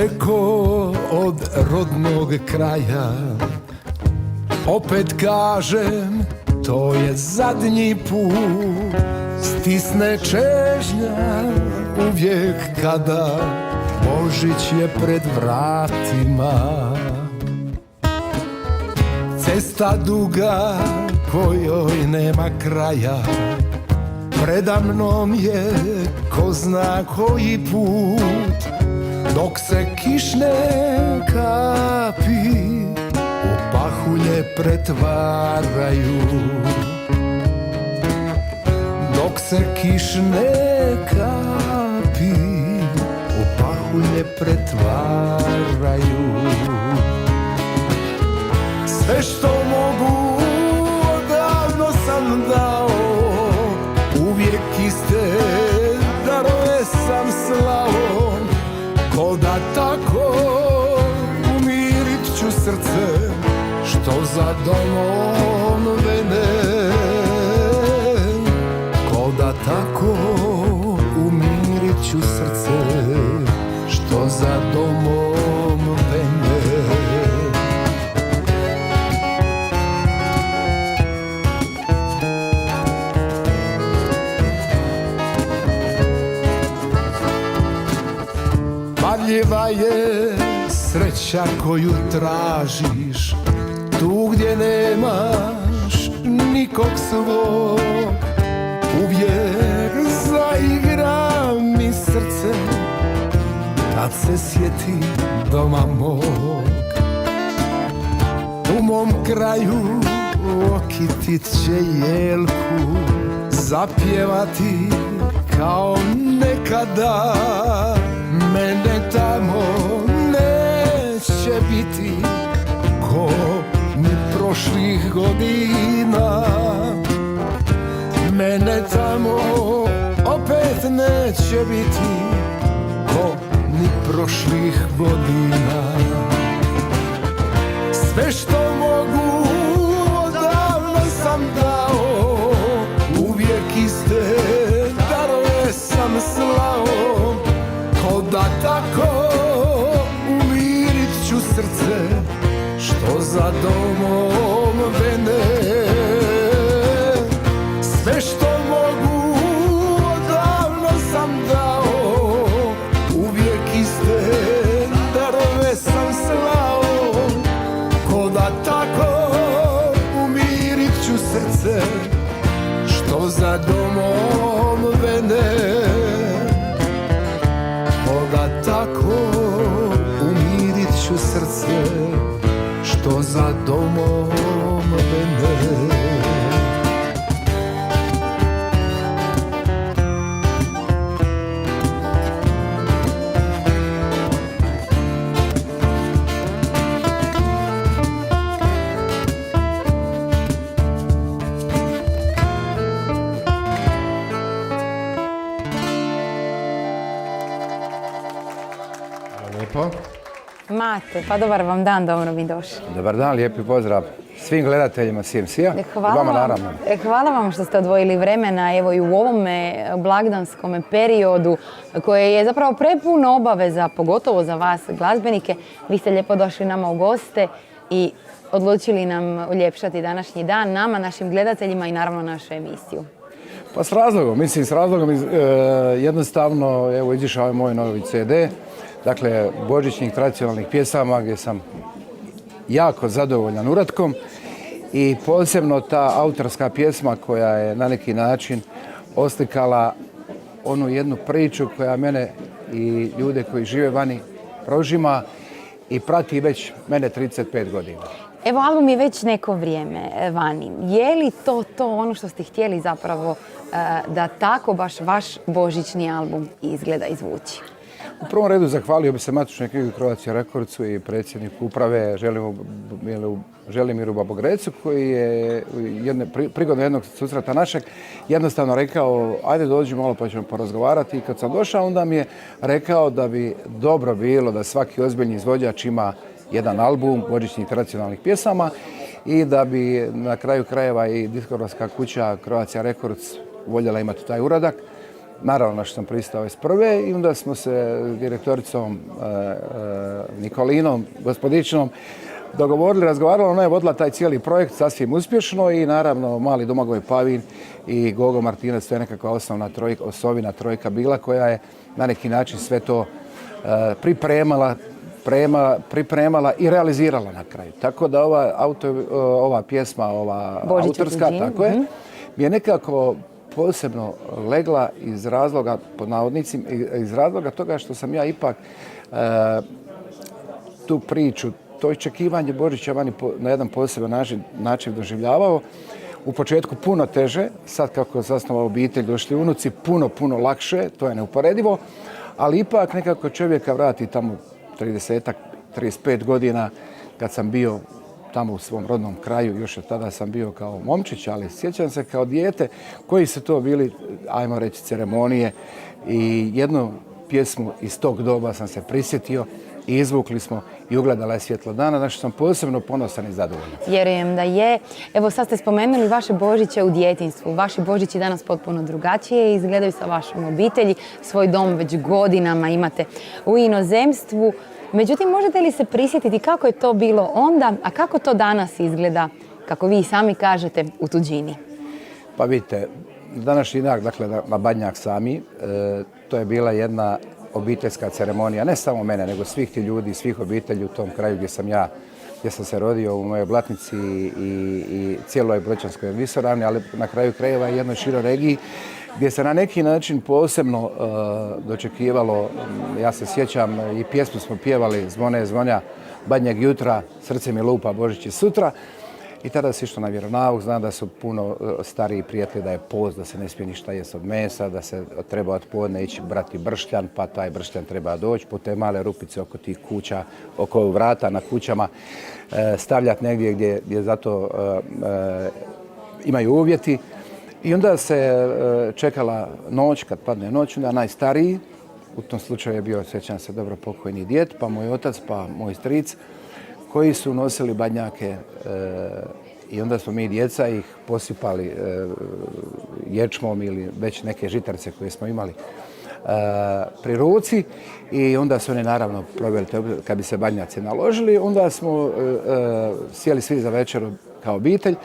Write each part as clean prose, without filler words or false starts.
daleko od rodnog kraja. Opet kažem, to je zadnji put. Stisne čežnja uvijek kada Božić je pred vratima. Cesta duga kojoj nema kraja, preda mnom je ko zna koji put. Dok se kišne kapi u pahulje pretvaraju, dok se kišne kapi u pahulje pretvaraju. Sve što mogu odavno sam dao, uvijek iste darove sam slao. Ko da tako umirit ću srce što za domom vene. Ko da tako umirit ću srce što za domom vene. Marljiva je sreća koju tražiš, tu gdje nemaš nikog svog. Uvijek zaigra mi srce kad se sjeti doma mog. U mom kraju okitit će jelku, zapjevati kao nekada. Mene tamo neće biti ko ni prošlih godina. Mene tamo opet neće biti ko ni prošlih godina. Sve što mogu odavno sam dao, uvijek iste darove sam slao. Ko da tako umirit ću srce što za domom vene. Sve što mogu odavno sam dao, uvijek iste darove sam slao. Ko da tako umirit ću srce što za domom vene. Da tako umirit ću srce što za domom vene. Mate, pa dobar vam dan, dobro mi došli. Dobar dan, lijepi pozdrav svim gledateljima CMC-a i vama naravno. Hvala vam što ste odvojili vremena evo i u ovome blagdanskom periodu koje je zapravo prepuno obaveza, pogotovo za vas glazbenike. Vi ste lijepo došli nama u goste i odlučili nam uljepšati današnji dan, nama, našim gledateljima i naravno našu emisiju. Pa s razlogom, jednostavno, evo izišao je moj novi CD, dakle božićnih tradicionalnih pjesama gdje sam jako zadovoljan uratkom i posebno ta autorska pjesma koja je na neki način oslikala onu jednu priču koja mene i ljude koji žive vani prožima i prati već mene 35 godina. Evo, album je već neko vrijeme vani. Je li to ono što ste htjeli zapravo da tako baš vaš božićni album izgleda i zvuči? U prvom redu zahvalio bi se matičnoj knjigi Croatia Recordsu i predsjedniku uprave Želimiru Babogrecu koji je prigodno jednog susreta našeg jednostavno rekao ajde dođi malo pa ćemo porazgovarati i kad sam došao onda mi je rekao da bi dobro bilo da svaki ozbiljni izvođač ima jedan album božićnih tradicionalnih pjesama i da bi na kraju krajeva i diskografska kuća Croatia Records voljela imati taj uradak. naravno na što sam pristao iz prve i onda smo se direktoricom Nikolinom, gospodičnom, dogovorili, razgovarali, ona je vodila taj cijeli projekt sasvim uspješno i naravno mali Domagoj Pavin i Gogo Martinac, to je nekakva osovina trojka bila koja je na neki način sve to pripremala i realizirala na kraju. Tako da ova pjesma, ova autorska, tako je, mi je nekako posebno legla iz razloga, pod navodnicima, iz razloga toga što sam ja ipak tu priču, to iščekivanje Božića vani na jedan poseban način doživljavao. U početku puno teže, sad kako je zasnovao obitelj, došli unuci, puno lakše, to je neuporedivo, ali ipak nekako čovjeka vrati tamo 30-ak, 35 godina kad sam bio tamo u svom rodnom kraju, još od tada sam bio kao momčić, ali sjećam se kao dijete koji su to bili, ajmo reći, ceremonije i jednu pjesmu iz tog doba sam se prisjetio i izvukli smo i ugledala je svjetlo dana, na što sam posebno ponosan i zadovoljan. Vjerujem da je. Evo sad ste spomenuli vaše Božiće u djetinjstvu. Vaši Božići danas potpuno drugačije izgledaju sa vašom obitelji. Svoj dom već godinama imate u inozemstvu. Međutim, možete li se prisjetiti kako je to bilo onda, a kako to danas izgleda, kako vi sami kažete, u tuđini? Pa vidite, današnji dan, dakle na Badnjak sami, to je bila jedna obiteljska ceremonija, ne samo mene, nego svih ti ljudi, svih obitelji u tom kraju gdje sam se rodio, u mojoj Blatnici i cijeloj Brčanskoj visoravni, ali na kraju krajeva i jednoj široj regiji, gdje se na neki način posebno dočekivalo, ja se sjećam, i pjesmu smo pjevali Zvone zvonja, Badnjak jutra, srce mi lupa, Božić je sutra. I tada se išlo na vjeronauk, znam da su puno stariji prijatelji da je post, da se ne smije ništa jesti od mesa, da se treba od podne ići brati bršljan, pa taj bršljan treba doći po te male rupice oko tih kuća, oko vrata na kućama, stavljati negdje gdje zato imaju uvjeti. I onda se čekala noć, kad padne noć, onda najstariji, u tom slučaju je bio, sjećam se dobro, pokojni djed, pa moj otac, pa moj stric, koji su nosili badnjake i onda smo mi djeca ih posipali ječmom ili već neke žitarce koje smo imali pri ruci i onda su oni naravno proveli, kad bi se badnjaci naložili, onda smo sjeli svi za večeru kao obitelj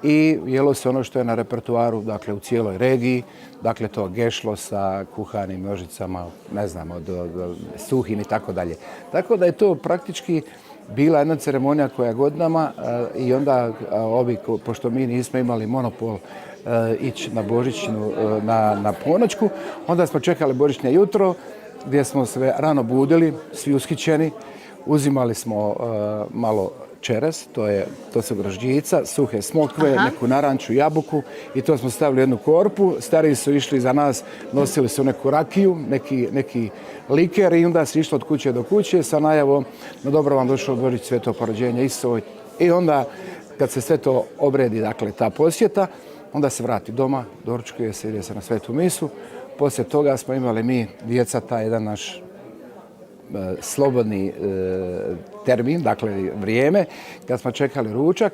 i jelo se ono što je na repertuaru, dakle u cijeloj regiji, dakle to gešlo sa kuhanim nožicama, ne znam, od suhim i tako dalje. Tako da je to praktički bila jedna ceremonija koja je godinama i onda pošto mi nismo imali monopol ići na Božićnu, na ponoćku, onda smo čekali Božićnje jutro gdje smo se rano budili, svi ushićeni, uzimali smo malo čeres, to su grožđica, suhe smokve, neku naranču, jabuku i to smo stavili u jednu korpu. Stariji su išli za nas, nosili su neku rakiju, neki liker i onda se išlo od kuće do kuće sa najavom no dobro vam došlo Božić, sveto porođenje i onda kad se sve to obredi, dakle ta posjeta, onda se vrati doma, doručkuje se, ide se na svetu misu. Poslije toga smo imali mi, djeca, taj jedan naš slobodni termin, dakle vrijeme, kad smo čekali ručak,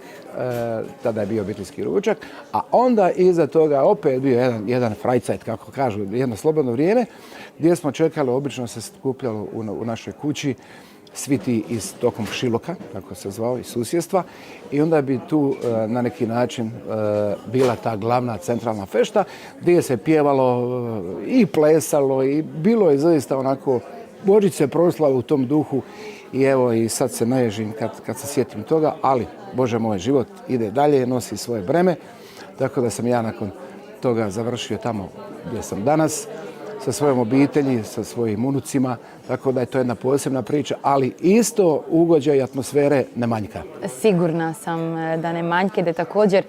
tada je bio obiteljski ručak, a onda iza toga opet bio jedan frajcajt, kako kažu, jedno slobodno vrijeme, gdje smo čekali, obično se skupljalo u našoj kući, svi ti iz tokom Šiloka, kako se zvao, iz susjedstva, i onda bi tu na neki način bila ta glavna centralna fešta, gdje se pjevalo i plesalo i bilo je zaista onako, Božić se proslao u tom duhu i evo i sad se naježim kad se sjetim toga, ali Bože moj, život ide dalje, nosi svoje breme, tako da sam ja nakon toga završio tamo gdje sam danas, sa svojom obitelji, sa svojim unucima, tako da je to jedna posebna priča, ali isto ugođaj i atmosfere ne manjka. Sigurna sam da ne manjke, da također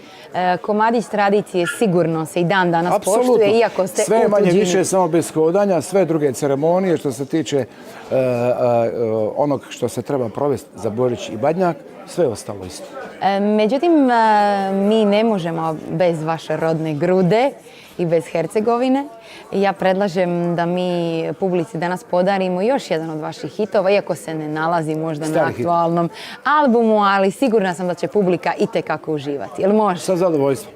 komadić tradicije sigurno se i dan danas poštuje, iako ste u tuđini. Sve manje više samo bez hodanja, sve druge ceremonije što se tiče onog što se treba provesti za Božić i Badnjak, sve ostalo isto. Međutim, mi ne možemo bez vaše rodne Grude i bez Hercegovine. Ja predlažem da mi publici danas podarimo još jedan od vaših hitova, iako se ne nalazi možda na aktualnom albumu, ali sigurna sam da će publika itekako uživati. Jel može? Sa zadovoljstvom.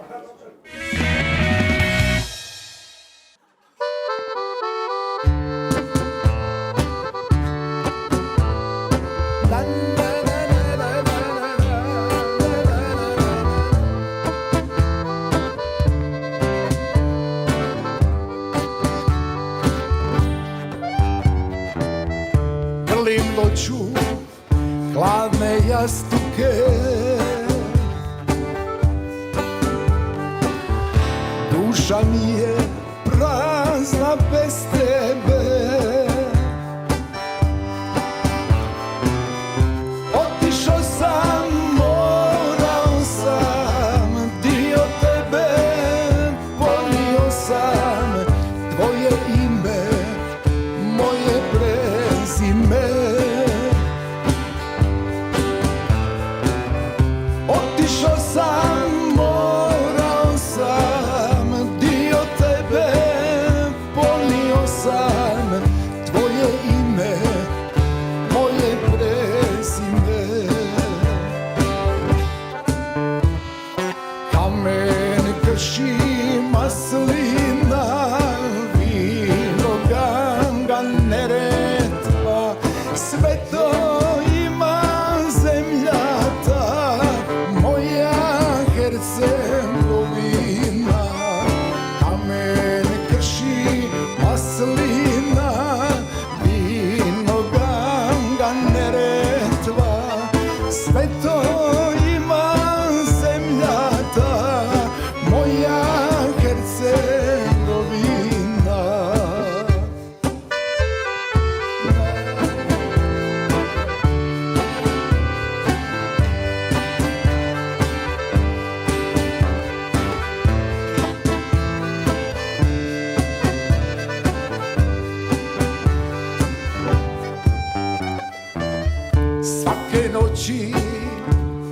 noću hladne jastuke. Duša mi je prazna bez tebe. Otišao sam, morao sam, dio tebe, volio sam, tvoje ime, moje prezime. Otišao sam, morao sam, dio tebe, volio sam, tvoje ime, moje prezime. Kamen krši, maslina, vino, Ganga, Neretva, sve to ima zemlja ta, moja Hercegovina. Kamen krši, maslina, vino, Ganga, Neretva, sve to ima zemlja ta, moja Hercegovina. Svake noći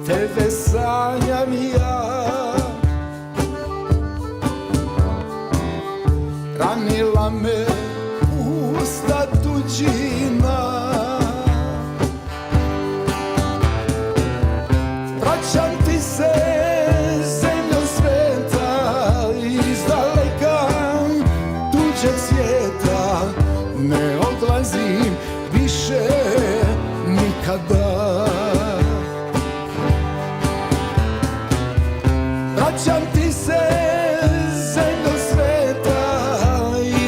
tebe sanjam ja, ranila me usta tuđina. Vraćam ti se, zemljo sveta, izdaleka tuđeg svijeta, ne odlazim više nikada. Vraćam ti se, zemljo sveta,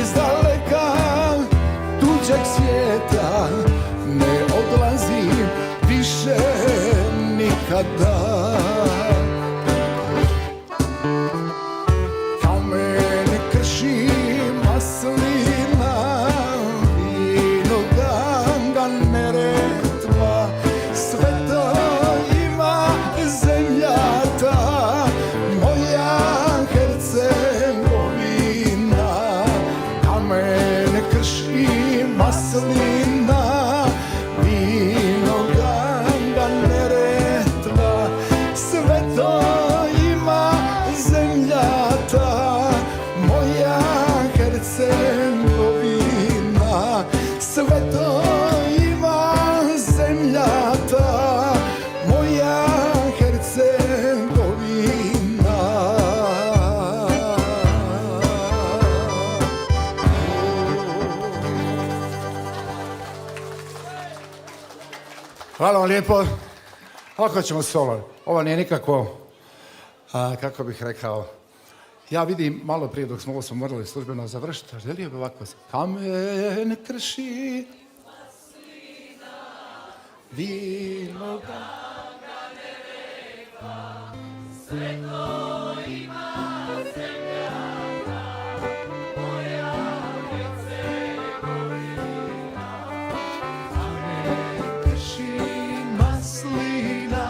izdaleka tuđeg svijeta, ne odlazim više nikada. Kamen krši, maslina, vino, Ganga, Neretva, sve to ima zemlja ta, moja Hercegovina. Kamen krši, maslina, vino, Ganga, Neretva, sve to ima zemlja ta, moja Hercegovina. Sve to ima zemlja ta, moja Hercegovina. Hvala vam lijepo. Ovako ćemo solo. Ovo nije nikako, kako bih rekao, ja vidim malo prije dok smo ovo smo morali službeno završiti, želio bi ovako se. Kamen krši, vino, Ganga, Neretva, sve to ima zemlja ta, moja Hercegovina. Kamen krši, maslina,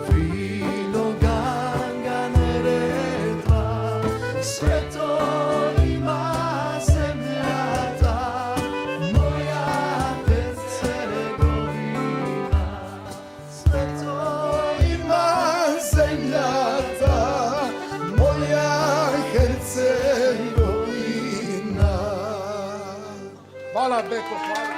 vino, Ganga, Neretva, sve to ima zemlja ta, moja Hercegovina. Sve to ima zemlja ta, moja Hercegovina. Hvala Beko, hvala.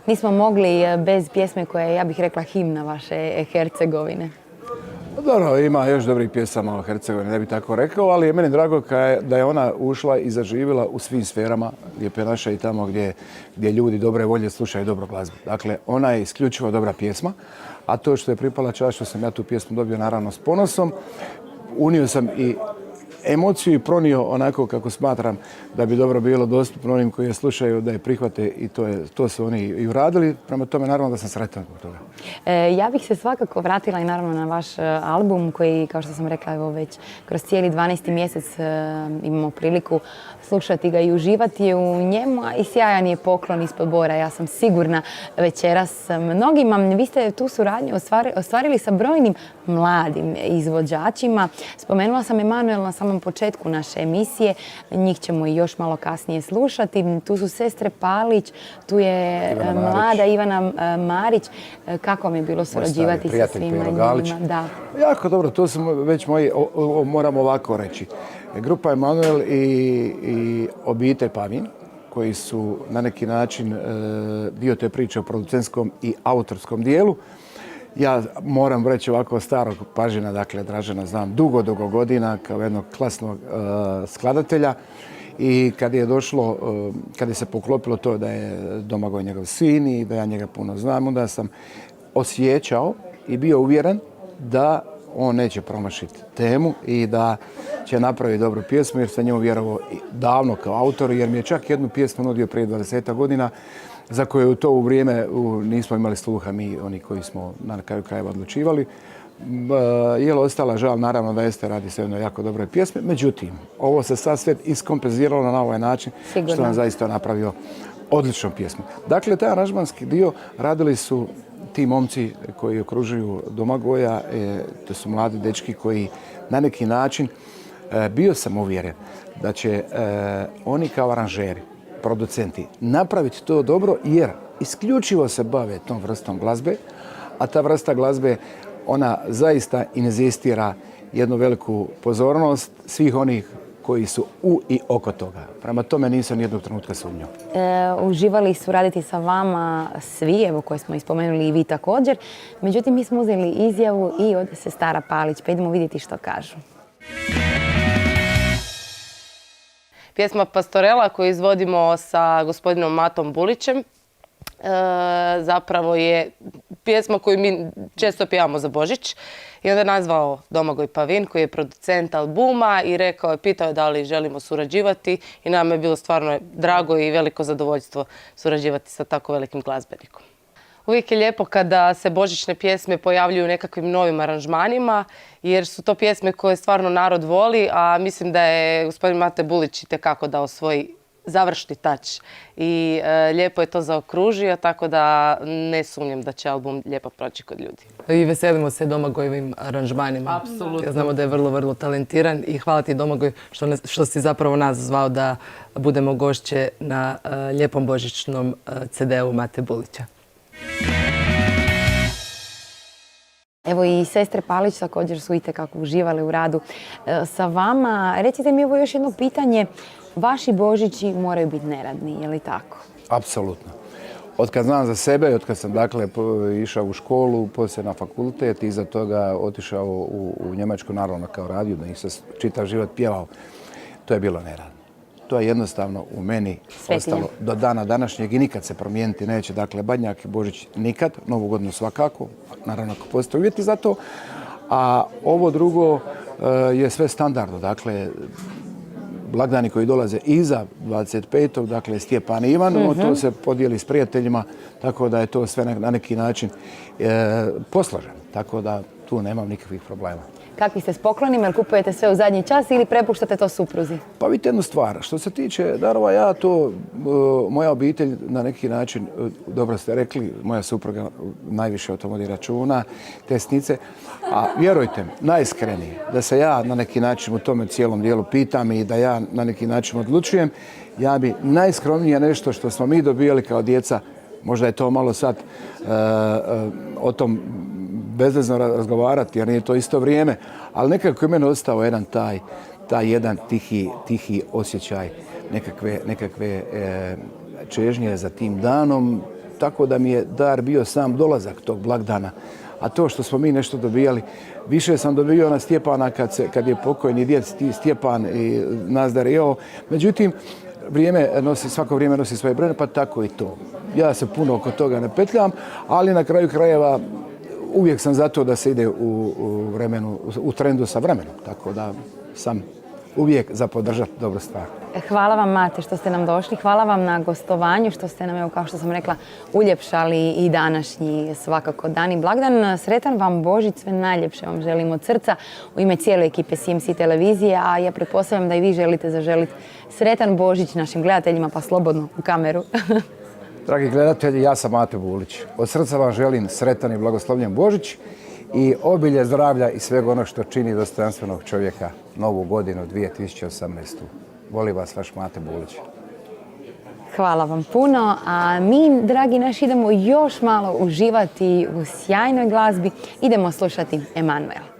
Nismo mogli bez pjesme koja je, ja bih rekla, himna vaše Hercegovine. Dobro, ima još dobrih pjesama o Hercegovini, ne bi tako rekao, ali je meni drago da je ona ušla i zaživjela u svim sferama Lijepe naše i tamo gdje ljudi dobre volje slušaju dobro glazbu. Dakle, ona je isključivo dobra pjesma, a to što je pripala čast što sam ja tu pjesmu dobio naravno s ponosom, unio sam i emociju i pronio onako kako smatram da bi dobro bilo dostupno onim koji je slušaju da je prihvate i to su oni i uradili. Prema tome, naravno da sam sretan zbog toga. Ja bih se svakako vratila i naravno na vaš album koji, kao što sam rekla, evo već kroz cijeli 12. mjesec imamo priliku slušati ga i uživati u njemu, a i sjajan je poklon ispod bora. Ja sam sigurna večeras mnogima. Vi ste tu suradnju ostvarili sa brojnim mladim izvođačima. Spomenula sam Emanuel na samom početku naše emisije. Njih ćemo i još malo kasnije slušati. Tu su sestre Palić, tu je mlada Ivana Marić. Kako vam je bilo surađivati sa svima njima? Da. Jako dobro, to su već moji, moram ovako reći. Grupa Emanuel i obitelj Pavin, koji su na neki način dio te priče o producentskom i autorskom dijelu. Ja moram reći ovako starog Pažina, dakle Dražena znam dugo godina kao jednog klasnog skladatelja i kad je došlo, kad je se poklopilo to da je Domagoj njegov sin i da ja njega puno znam, onda sam osjećao i bio uvjeren da on neće promašiti temu i da će napraviti dobru pjesmu jer sam njemu vjerovao davno kao autor jer mi je čak jednu pjesmu nudio prije 20 godina za koju u to vrijeme nismo imali sluha mi, oni koji smo na kraju krajeva odlučivali. Je li ostala žal, naravno da jeste, radi se o jednoj jako dobroj pjesmi. Međutim, ovo se sad sve iskompenziralo na ovaj način što nam zaista napravio odličnu pjesmu. Dakle, taj aranžmanski dio radili su ti momci koji okružuju Domagoja, to su mladi dečki koji na neki način, bio sam uvjeren da će oni kao aranžeri, producenti, napraviti to dobro jer isključivo se bave tom vrstom glazbe, a ta vrsta glazbe, ona zaista inzistira jednu veliku pozornost svih onih koji su u i oko toga. Prema tome nisam nijednog trenutka sumnjao. Uživali su raditi sa vama svi, evo koje smo ispomenuli i vi također. Međutim, mi smo uzeli izjavu i od sestara Palić, pa idemo vidjeti što kažu. Pjesma Pastorela koju izvodimo sa gospodinom Matom Bulićem zapravo je pjesma koju mi često pjevamo za Božić. I onda je nazvao Domagoj Pavin koji je producent albuma i pitao je da li želimo surađivati i nam je bilo stvarno drago i veliko zadovoljstvo surađivati sa tako velikim glazbenikom. Uvijek je lijepo kada se božićne pjesme pojavljuju u nekakvim novim aranžmanima jer su to pjesme koje stvarno narod voli, a mislim da je gospodin Mate Bulić itekako dao svoj završni tač i lijepo je to zaokružio, tako da ne sumnjam da će album lijepo proći kod ljudi. I veselimo se Domagojevim aranžmanima. Apsolutno. Znamo da je vrlo talentiran i hvala ti Domagoj što si zapravo nas zvao da budemo gošće na lijepom božićnom CD-u Mate Bulića. Evo i sestre Palić također su itekako uživale u radu sa vama. Recite mi ovo još jedno pitanje. Vaši Božići moraju biti neradni, je li tako? Apsolutno. Otkad znam za sebe i otkad sam dakle išao u školu, poslije na fakultet i iza toga otišao u Njemačku, naravno kao radio, da ih se čitav život pjevao, to je bilo neradno. To je jednostavno u meni ostalo do dana današnjeg i nikad se promijeniti neće. Dakle, Badnjak i Božić nikad, Novu godinu svakako, naravno ako postoje uvjeti za to. A ovo drugo je sve standardno. Dakle, blagdani koji dolaze iza 25. dakle Stjepan i Ivan, to se podijeli s prijateljima, tako da je to sve na neki način posloženo. Tako da tu nemam nikakvih problema. Kakvi ste s poklonima, jer kupujete sve u zadnji čas ili prepuštate to supruzi? Pa vidite jednu stvar, što se tiče darova, ja to, moja obitelj na neki način, dobro ste rekli, moja supruga najviše o tom vodi računa, tesnice, a vjerujte mi, najiskrenije, da se ja na neki način u tome cijelom dijelu pitam i da ja na neki način odlučujem, ja bi najskromnije nešto što smo mi dobijali kao djeca, možda je to malo sad o tom bezvezno razgovarati jer nije to isto vrijeme, ali nekako je meni ostao jedan taj jedan tihi osjećaj nekakve čežnje za tim danom, tako da mi je dar bio sam dolazak tog blagdana. A to što smo mi nešto dobijali, više sam dobio na Stjepana kad je pokojni djed Stjepan i nas dario. Međutim, svako vrijeme nosi svoje brojne, pa tako i to. Ja se puno oko toga ne petljam, ali na kraju krajeva uvijek sam za to da se ide u trendu sa vremenom. Tako da sam uvijek za podržati dobru stvar. Hvala vam, Mate, što ste nam došli. Hvala vam na gostovanju, što ste nam, evo, kao što sam rekla, uljepšali i današnji svakako dan i blagdan. Sretan vam Božić, sve najljepše vam želim od srca u ime cijele ekipe CMC televizije, a ja pretpostavljam da i vi želite zaželiti sretan Božić našim gledateljima, pa slobodno u kameru. Dragi gledatelji, ja sam Mate Bulić. Od srca vam želim sretan i blagoslovljen Božić i obilje zdravlja i svega ono što čini dostojanstvenog čovjeka novu godinu 2018. Volim vas, vaš Mate Bulić. Hvala vam puno, a mi, dragi naši, idemo još malo uživati u sjajnoj glazbi. Idemo slušati Emanuel.